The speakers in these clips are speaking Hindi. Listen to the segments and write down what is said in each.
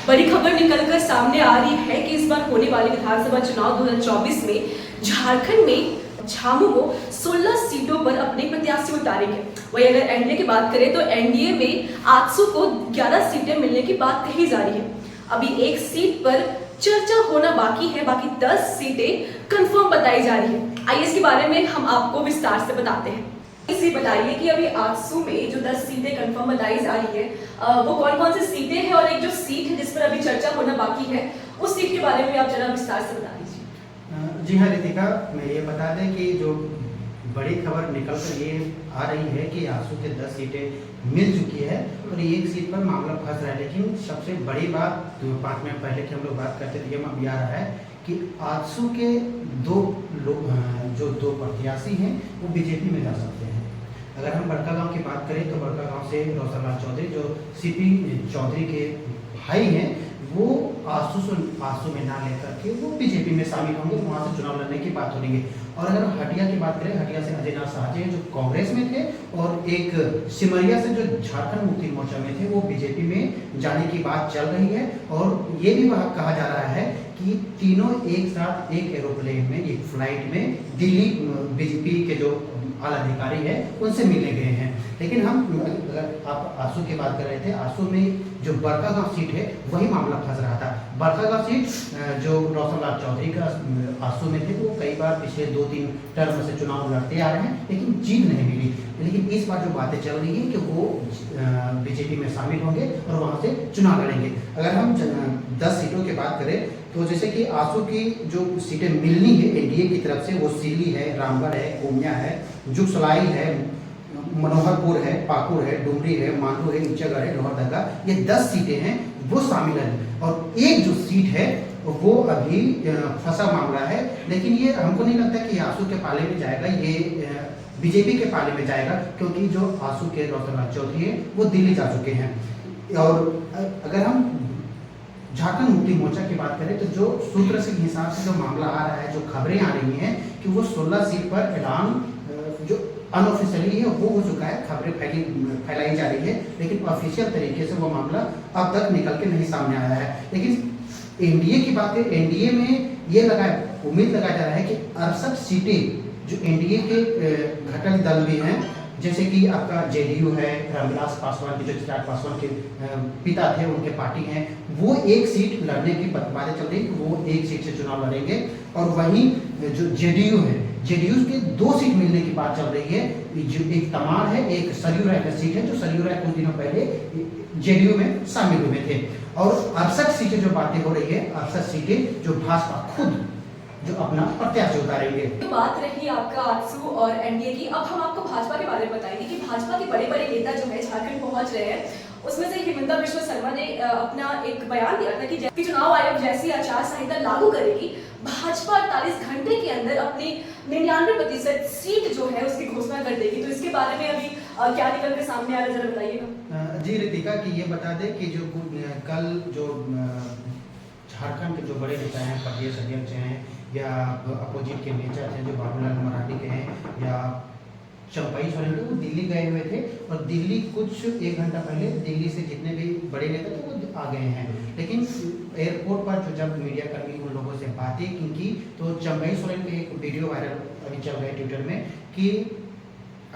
बड़ी खबर निकलकर सामने आ रही है कि इस बार होने वाले विधानसभा चुनाव 2024 में झारखंड में झामुमो 16 सीटों पर अपने प्रत्याशी उतारेंगे। वही अगर एनडीए की बात करें तो एनडीए में आजसू को 11 सीटें मिलने की बात कही जा रही है। अभी एक सीट पर चर्चा होना बाकी है, बाकी 10 सीटें कंफर्म बताई जा रही है। आइए इसके बारे में हम आपको विस्तार से बताते हैं। इसे बताइए कि अभी आजसू में जो 10 सीटें कंफर्म बताई जा रही है वो कौन कौन सी सीटें हैं, और एक जो सीट है जिस पर अभी चर्चा होना बाकी है उस सीट के बारे में आप जरा विस्तार से बता दीजिए। जी हाँ रितिका, मैं ये बता दें कि जो बड़ी खबर निकल कर ये आ रही है कि आजसू के 10 सीटें मिल चुकी है और एक सीट पर मामला फंस रहा है। लेकिन सबसे बड़ी बात 5 मिनट पहले की हम लोग बात करते थे, ये अभी आ रहा है कि आजसू के दो प्रत्याशी हैं वो बीजेपी में जा सकते हैं। अगर हम बड़कागांव की बात करें तो बड़कागांव से रोशनलाल चौधरी जो सीपी चौधरी के भाई हैं वो आजसू में ना लेकर के वो बीजेपी में शामिल होंगे, वहाँ से चुनाव लड़ने की बात हो रही है। और अगर हटिया की बात करें, हटिया से अजय नाथ साहजी हैं जो कांग्रेस में थे, और एक सिमरिया से जो झारखंड मुक्ति मोर्चा में थे वो बीजेपी में जाने की बात चल रही है। और ये भी कहा जा रहा है कि तीनों एक साथ एक एरोप्लेन में, एक फ्लाइट में दिल्ली बीजेपी के जो आला अधिकारी है उनसे मिलने गए हैं। लेकिन हम अगर आप आजसू की बात कर रहे थे, आजसू में जो बड़कागांव सीट है वही मामला फंस रहा था। बड़कागांव सीट जो रोशनलाल चौधरी का आजसू में थे वो कई बार पिछले 2-3 टर्म से चुनाव लड़ते आ रहे हैं लेकिन जीत नहीं मिली। लेकिन इस बार जो बातें चल रही है कि वो बीजेपी में शामिल होंगे और वहाँ से चुनाव लड़ेंगे। अगर हम 10 सीटों की बात करें तो जैसे कि आजसू की जो सीटें मिलनी है एनडीए की तरफ से वो सिल्ली है, रामगढ़ है, कोमिया है, जुगसलाई है, मनोहरपुर है, पाकुड़ है, डुमरी है, मांडू है, नीचागढ़ है, लोहरदगा, ये 10 सीटें हैं वो शामिल हैं। और एक जो सीट है वो अभी फंसा मामला है, लेकिन ये हमको नहीं लगता कि आजसू के पाले में जाएगा, ये बीजेपी के पाले में जाएगा, क्योंकि जो आजसू के रोशनलाल चौधरी हैं वो दिल्ली जा चुके हैं। और अगर हम झारखंड मुक्ति मोर्चा की बात करें तो जो सूत्र के हिसाब से जो मामला आ रहा है, जो खबरें आ रही हैं कि वो 16 सीट पर ऐलान जो अनऑफिशियली है वो हो चुका है, खबरें फैलाई जा रही है, लेकिन ऑफिशियल तरीके से वो मामला अब तक निकल के नहीं सामने आया है। लेकिन एनडीए की बात है, एनडीए में ये उम्मीद लगाया जा रहा है कि 68 सीटें जो एनडीए के घटक दल भी हैं, जैसे कि आपका जेडीयू है, रामविलास पासवान की जो चिराग पासवान के पिता थे उनके पार्टी हैं, वो एक सीट लड़ने की बातें चल रही है कि वो एक सीट से चुनाव लड़ेंगे। और वहीं जो जेडीयू है, जेडीयू के 2 सीट मिलने की बात चल रही है, जो एक तमाड़ है, एक सरयू राय का सीट है, जो सरयू राय कुछ दिनों पहले जेडीयू में शामिल हुए थे। और 68 सीटें जो बातें हो रही है, 68 सीटें जो भाजपा खुद जो अपना प्रत्याशी उतारेंगे। तो बात रही आपका आजसू और एनडीए की, अब हम आपको भाजपा के बारे में बताएंगे कि भाजपा के बड़े बड़े नेता जो है झारखंड पहुंच रहे हैं। उसमें से हिमंता बिश्व शर्मा ने अपना एक बयान दिया था कि चुनाव आयोग जैसी आचार संहिता लागू करेगी, भाजपा 48 घंटे के अंदर अपनी 99% सीट जो है उसकी घोषणा कर देगी। तो इसके बारे में अभी क्या निकल के सामने आ रहा है, जरा बताइएगा। जी रितिका, कि ये बता दें कि जो कल जो झारखंड के जो बड़े नेता हैं, प्रदेश अध्यक्ष हैं या अपोजिट के नेता थे जो बाबूलाल मराठी के हैं या चंपाई सोरेन के, वो दिल्ली गए हुए थे। और दिल्ली कुछ 1 घंटा पहले दिल्ली से जितने भी बड़े नेता थे वो आ गए हैं। लेकिन एयरपोर्ट पर जो जब मीडिया कर्मी उन लोगों से बातें की तो चंपाई सोरेन के एक वीडियो वायरल अभी चल रहा है ट्विटर में कि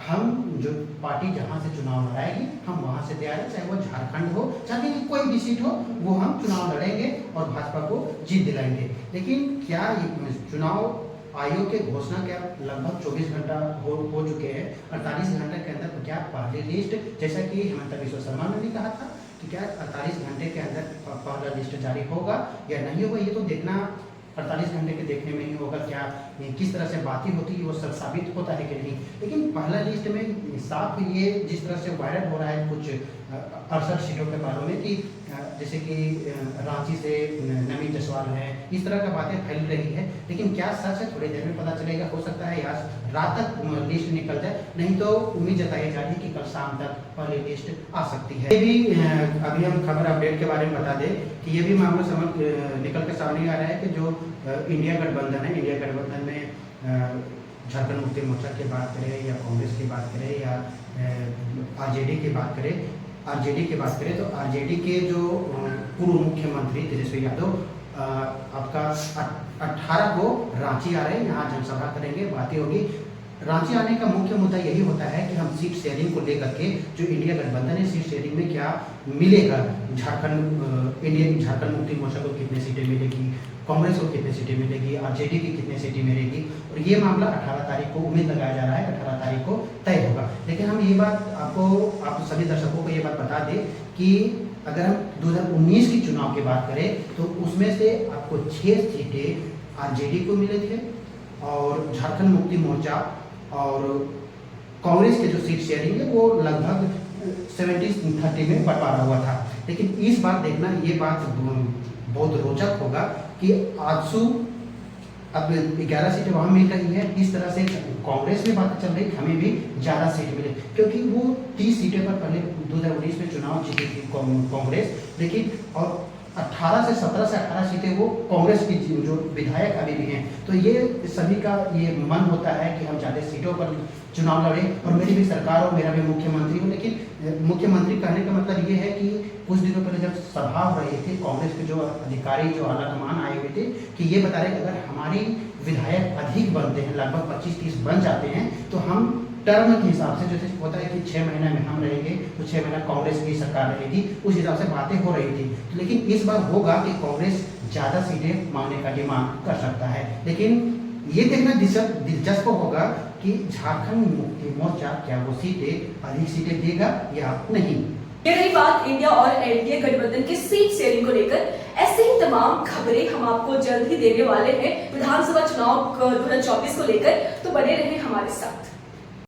हम जो पार्टी जहाँ से चुनाव लड़ाएगी हम वहाँ से तैयार है, चाहे वो झारखंड हो, चाहे कोई भी सीट हो, वो हम चुनाव लड़ेंगे और भाजपा को जीत दिलाएंगे। लेकिन क्या चुनाव आयोग के घोषणा क्या लगभग 24 घंटा हो चुके हैं, 48 घंटे के अंदर क्या पहली लिस्ट, जैसा कि हिमंता बिश्व शर्मा ने भी कहा था कि क्या 48 घंटे के अंदर पहला लिस्ट जारी होगा या नहीं होगा, ये तो देखना 48 घंटे के देखने में ही होगा। क्या किस तरह से बातें होती है वो सब साबित होता है कि नहीं। लेकिन पहला लिस्ट में साफ ये जिस तरह से वायरल हो रहा है कुछ 68 सीटों के बारे में कि जैसे कि रांची से नवीन जायसवाल है, इस तरह की बातें फैल रही है। लेकिन क्या सच है, थोड़ी देर में पता चलेगा। हो सकता है आज रात तक लिस्ट निकल जाए, नहीं तो उम्मीद जताई जा रही है कि कल शाम तक पहली लिस्ट आ सकती है। ये भी अभी हम खबर अपडेट के बारे में बता दें कि ये भी मामला निकल के सामने आ रहा है कि जो इंडिया गठबंधन है, इंडिया गठबंधन में झारखंड मुक्ति मोर्चा की बात करें या कांग्रेस की बात करें या आरजेडी की बात करें तो आरजेडी के जो पूर्व मुख्यमंत्री तेजस्वी यादव आपका 18 को रांची आ रहे हैं, यहाँ जनसभा करेंगे, बातें होगी। रांची आने का मुख्य मुद्दा यही होता है कि हम सीट शेयरिंग को लेकर के जो इंडिया गठबंधन है, सीट शेयरिंग में क्या मिलेगा, झारखंड मुक्ति मोर्चा को कितने सीटें मिलेगी, कांग्रेस को कितने सीटें मिलेगी, आरजेडी की कितने सीटें मिलेगी, और ये मामला 18 तारीख को उम्मीद लगाया जा रहा है 18 तारीख को तय होगा। लेकिन हम ये बात आप सभी दर्शकों को ये बात बता दें कि अगर हम 2019 की चुनाव की बात करें तो उसमें से आपको 6 सीटें आरजेडी को मिले थे और झारखंड मुक्ति मोर्चा और कांग्रेस के जो सीट शेयरिंग है वो लगभग 70-30 में बंटवारा हुआ था। लेकिन इस बार देखना ये बात बहुत रोचक होगा कि आजसू अब 11 सीटें वहाँ मिल रही है, इस तरह से कांग्रेस में बात चल रही हमें भी ज़्यादा सीट मिले, क्योंकि वो 30 सीटें पर पहले 2019 में चुनाव जीती थी कांग्रेस, लेकिन और 17 से 18 सीटें वो कांग्रेस की जो विधायक अभी भी हैं। तो ये सभी का ये मन होता है कि हम ज़्यादा सीटों पर चुनाव लड़ें और मेरी भी सरकार हो, मेरा भी मुख्यमंत्री हो। लेकिन मुख्यमंत्री कहने का मतलब ये है कि कुछ दिनों पहले जब सभा हो रही थी, कांग्रेस के जो अधिकारी जो आला कमान आए हुए थे कि ये बता रहे कि अगर हमारी विधायक अधिक बनते हैं, लगभग 25-30 बन जाते हैं, तो हम टर्म के हिसाब से जैसे होता है कि 6 महीने में हम रहेंगे तो 6 महीना कांग्रेस की सरकार रहेगी, उस हिसाब से बातें हो रही थी। लेकिन इस बार होगा कि कांग्रेस ज़्यादा सीटें मांगने का डिमांड कर सकता है। लेकिन ये देखना दिलचस्प होगा कि झारखंड मुक्ति मोर्चा क्या वो सीटें अधिक सीटें देगा या नहीं। ये रही बात इंडिया और एनडीए गठबंधन के सीट शेयरिंग को लेकर। ऐसे ही तमाम खबरें हम आपको जल्द ही देने वाले हैं विधानसभा चुनाव 2024 को लेकर, तो बने रहे हमारे साथ।